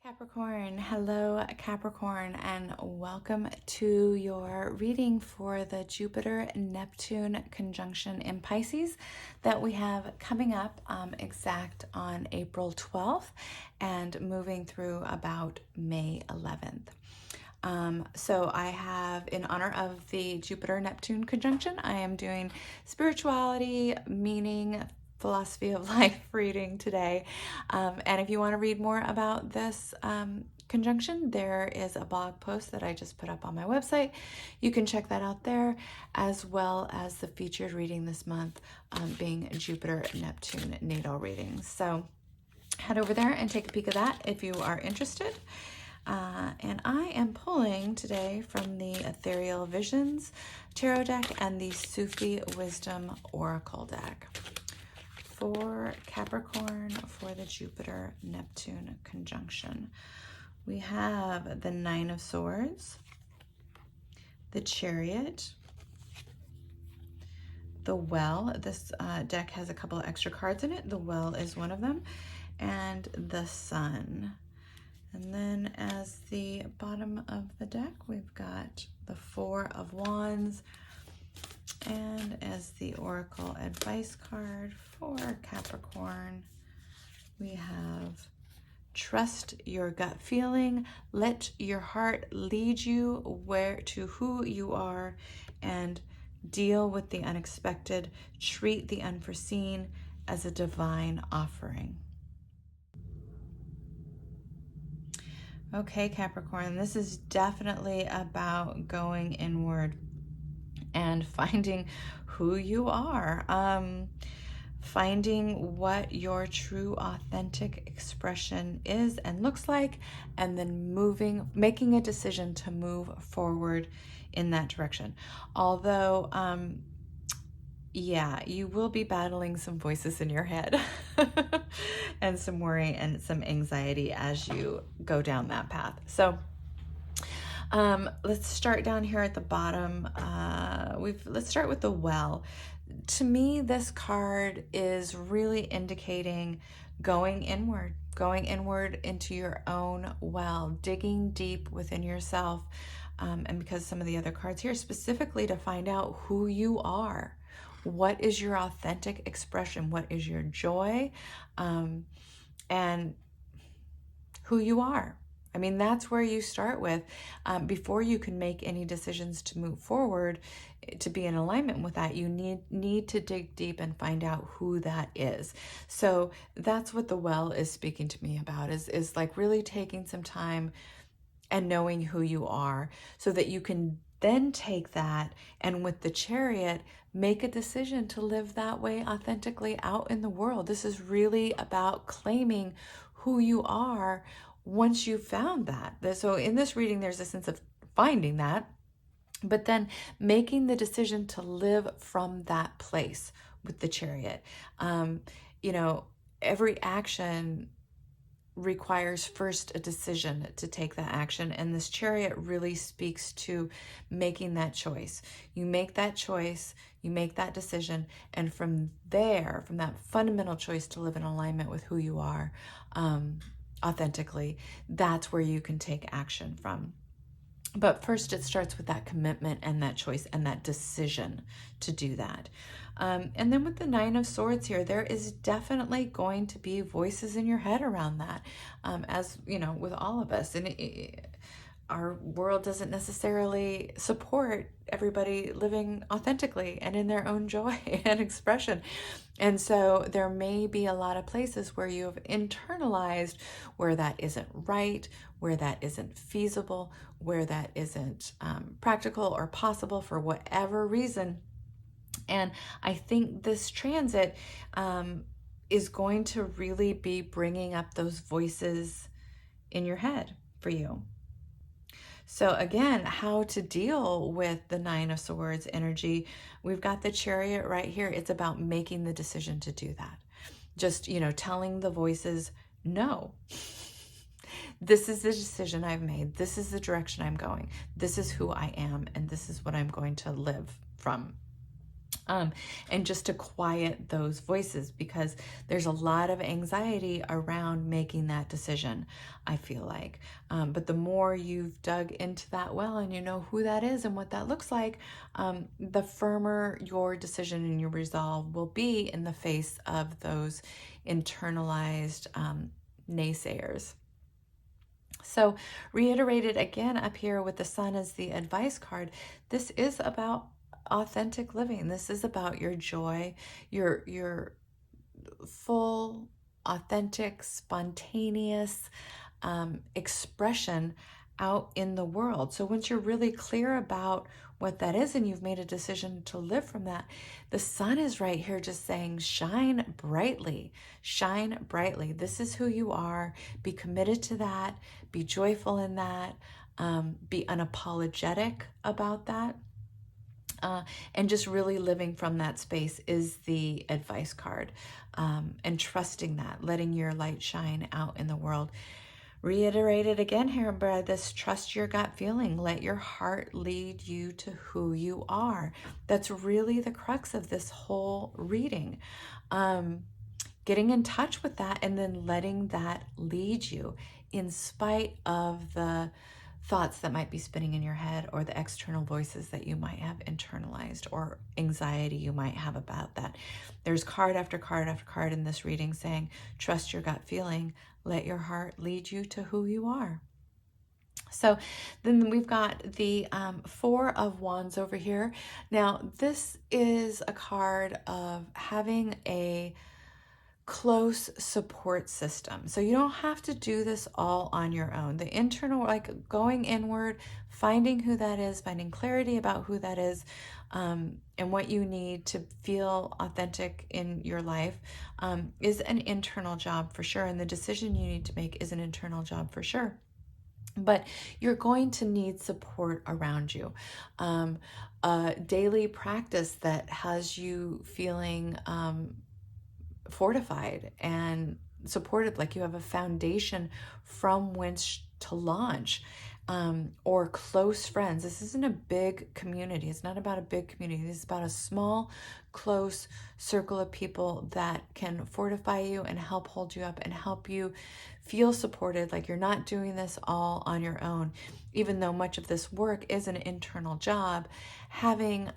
Capricorn, hello Capricorn, and welcome to your reading for the Jupiter and Neptune conjunction in Pisces that we have coming up exact on April 12th and moving through about May 11th. So I have, in honor of the Jupiter-Neptune conjunction, I am doing spirituality, meaning, philosophy of life reading today. And if you want to read more about this conjunction, there is a blog post that I just put up on my website. You can check that out there, as well as the featured reading this month being Jupiter-Neptune natal readings. So head over there and take a peek of that if you are interested. And I am pulling today from the Ethereal Visions Tarot deck and the Sufi Wisdom Oracle deck for Capricorn for the Jupiter-Neptune conjunction. We have the Nine of Swords, the Chariot, the Well. This deck has a couple of extra cards in it. The Well is one of them, and the Sun. And then as the bottom of the deck, we've got the Four of Wands. And as the Oracle advice card for Capricorn, we have trust your gut feeling, let your heart lead you to who you are, and deal with the unexpected, treat the unforeseen as a divine offering. Okay, Capricorn, this is definitely about going inward and finding who you are, finding what your true authentic expression is and looks like, and then making a decision to move forward in that direction. Although, yeah, you will be battling some voices in your head and some worry and some anxiety as you go down that path. So let's start down here at the bottom. Let's start with the Well. To me, this card is really indicating going inward into your own well, digging deep within yourself. And because some of the other cards here specifically to find out who you are. What is your authentic expression? What is your joy? And who you are. I mean, that's where you start with. Before you can make any decisions to move forward, to be in alignment with that, you need to dig deep and find out who that is. So that's what the Well is speaking to me about, is like really taking some time and knowing who you are so that you can then take that and with the Chariot, make a decision to live that way authentically out in the world. This is really about claiming who you are once you've found that. So in this reading, there's a sense of finding that, but then making the decision to live from that place with the Chariot. You know, every action requires first a decision to take that action, and this Chariot really speaks to making that choice. You make that choice, you make that decision, and from there, from that fundamental choice to live in alignment with who you are authentically, that's where you can take action from. But first, it starts with that commitment and that choice and that decision to do that. And then with the Nine of Swords here, there is definitely going to be voices in your head around that, as you know, with all of us. And our world doesn't necessarily support everybody living authentically and in their own joy and expression. And so there may be a lot of places where you have internalized where that isn't right, where that isn't feasible, where that isn't practical or possible for whatever reason. And I think this transit is going to really be bringing up those voices in your head for you. So again, how to deal with the Nine of Swords energy. We've got the Chariot right here. It's about making the decision to do that. Just, you know, telling the voices, no, this is the decision I've made. This is the direction I'm going. This is who I am, and this is what I'm going to live from. and just to quiet those voices, because there's a lot of anxiety around making that decision, I feel like. But the more you've dug into that well and you know who that is and what that looks like, the firmer your decision and your resolve will be in the face of those internalized naysayers. So reiterated again up here with the sun as the advice card, this is about authentic living. This is about your joy, your full, authentic, spontaneous expression out in the world. So once you're really clear about what that is and you've made a decision to live from that, the sun is right here just saying, shine brightly, shine brightly. This is who you are. Be committed to that. Be joyful in that. Be unapologetic about that. And just really living from that space is the advice card, and trusting that, letting your light shine out in the world. Reiterated again here by this, trust your gut feeling. Let your heart lead you to who you are. That's really the crux of this whole reading. Getting in touch with that and then letting that lead you in spite of the thoughts that might be spinning in your head, or the external voices that you might have internalized, or anxiety you might have about that. There's card after card after card in this reading saying, trust your gut feeling, let your heart lead you to who you are. So then we've got the Four of Wands over here. Now, this is a card of having a close support system. So you don't have to do this all on your own. The internal, like going inward, finding who that is, finding clarity about who that is, and what you need to feel authentic in your life, is an internal job for sure. And the decision you need to make is an internal job for sure. But you're going to need support around you. A daily practice that has you feeling fortified and supported, like you have a foundation from whence to launch, or close friends. This isn't a big community. It's not about a big community. This is about a small, close circle of people that can fortify you and help hold you up and help you feel supported, like you're not doing this all on your own. Even though much of this work is an internal job, having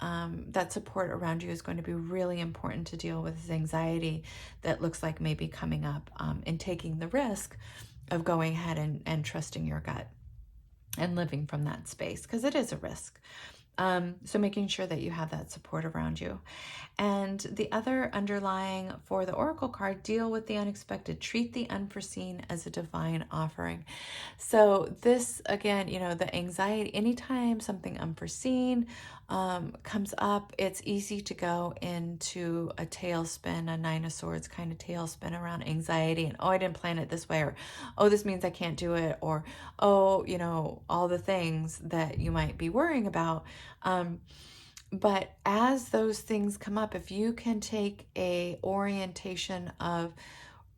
that support around you is going to be really important to deal with this anxiety that looks like maybe coming up, and taking the risk of going ahead and trusting your gut and living from that space, because it is a risk. So making sure that you have that support around you. And the other underlying for the Oracle card, deal with the unexpected, treat the unforeseen as a divine offering. So this, again, you know, the anxiety, anytime something unforeseen comes up, it's easy to go into a tailspin, a Nine of Swords kind of tailspin around anxiety, and, oh, I didn't plan it this way, or, oh, this means I can't do it, or, oh, you know, all the things that you might be worrying about. But as those things come up, if you can take a orientation of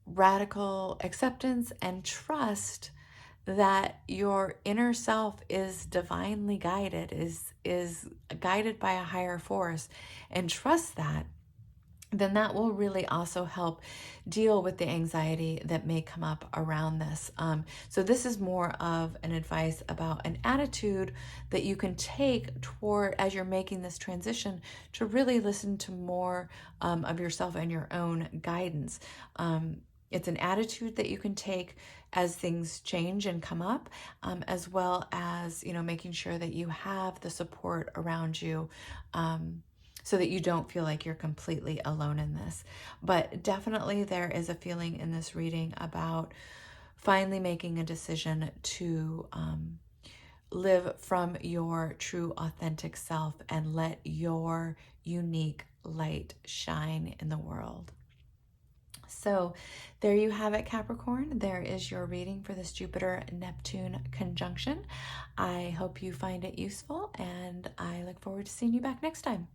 radical acceptance and trust that your inner self is divinely guided, is guided by a higher force, and trust that, then that will really also help deal with the anxiety that may come up around this. So this is more of an advice about an attitude that you can take toward, as you're making this transition, to really listen to more of yourself and your own guidance. It's an attitude that you can take as things change and come up, as well as, you know, making sure that you have the support around you, so that you don't feel like you're completely alone in this. But definitely there is a feeling in this reading about finally making a decision to live from your true authentic self and let your unique light shine in the world. So there you have it, Capricorn. There is your reading for this Jupiter-Neptune conjunction. I hope you find it useful, and I look forward to seeing you back next time.